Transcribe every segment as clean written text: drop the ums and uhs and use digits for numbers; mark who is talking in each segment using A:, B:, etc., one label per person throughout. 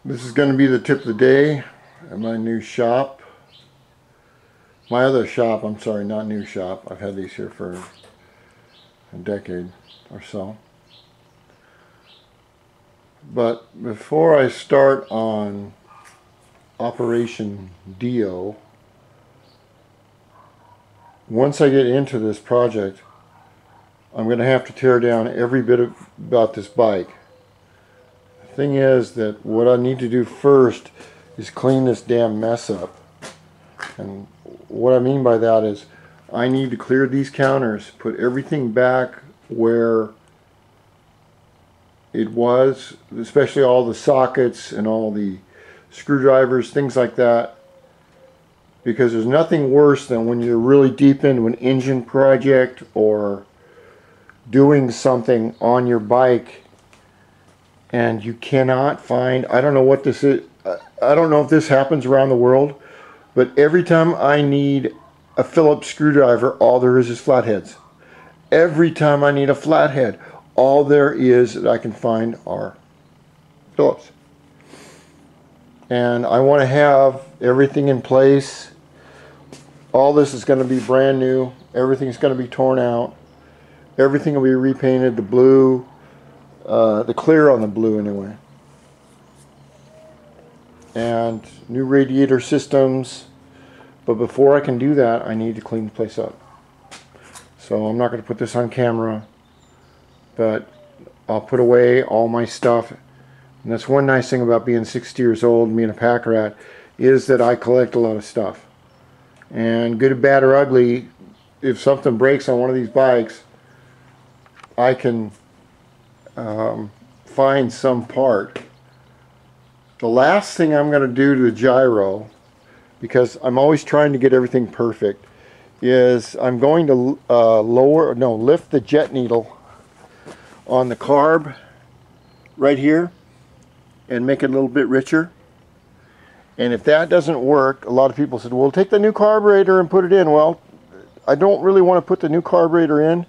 A: This is going to be the tip of the day at my new shop. My other shop, I'm sorry, not new shop. I've had these here for a decade or so. But before I start on Operation DIO, once I get into this project, I'm going to have to tear down every bit about this bike. The thing is that what I need to do first is clean this damn mess up. And what I mean by that is I need to clear these counters, put everything back where it was, especially all the sockets and all the screwdrivers, things like that. Because there's nothing worse than when you're really deep into an engine project or doing something on your bike and you cannot find, I don't know what this is, I don't know if this happens around the world, but every time I need a Phillips screwdriver, all there is flatheads. Every time I need a flathead, all there is that I can find are Phillips. And I want to have everything in place. All this is going to be brand new. Everything's going to be torn out. Everything will be repainted, the blue, the clear on the blue anyway. And new radiator systems. But before I can do that, I need to clean the place up. So I'm not going to put this on camera, but I'll put away all my stuff. And that's one nice thing about being 60 years old and being a pack rat, is that I collect a lot of stuff. And good or bad or ugly, if something breaks on one of these bikes, I can find some part. The last thing I'm going to do to the gyro, because I'm always trying to get everything perfect, is I'm going to lift the jet needle on the carb right here and make it a little bit richer. And if that doesn't work, a lot of people said, well, take the new carburetor and put it in. Well, I don't really want to put the new carburetor in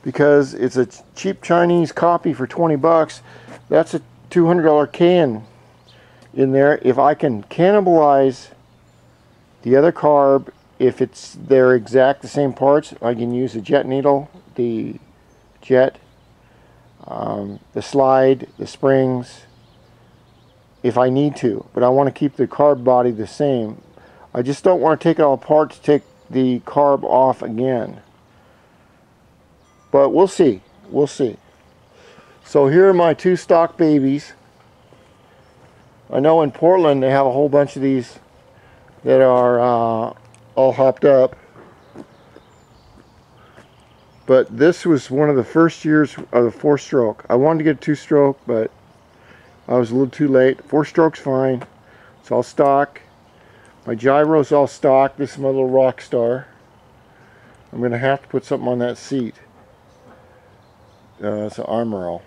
A: because it's a cheap Chinese copy for 20 bucks. That's a $200 can in there. If I can cannibalize the other carb, if they're the same parts, I can use the jet needle, the jet, the slide, the springs, if I need to. But I want to keep the carb body the same. I just don't want to take it all apart to take the carb off again. But we'll see. We'll see. So here are my two stock babies. I know in Portland they have a whole bunch of these that are all hopped up. But this was one of the first years of the 4-stroke. I wanted to get a 2-stroke, but I was a little too late. 4-stroke's fine. It's all stock. My gyro's all stock. This is my little rock star. I'm going to have to put something on that seat. It's an armor all.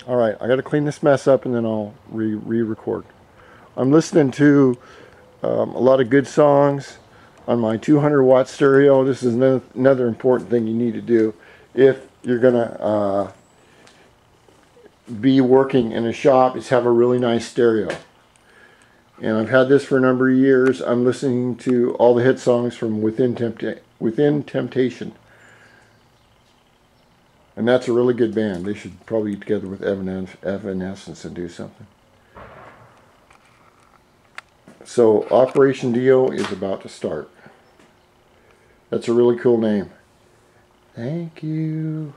A: Alright, I got to clean this mess up and then I'll re-record. I'm listening to a lot of good songs on my 200-watt stereo. This is another important thing you need to do if you're going to be working in a shop, is have a really nice stereo. And I've had this for a number of years. I'm listening to all the hit songs from Within Temptation. And that's a really good band. They should probably get together with Evanescence and do something. So Operation DIO is about to start. That's a really cool name. Thank you.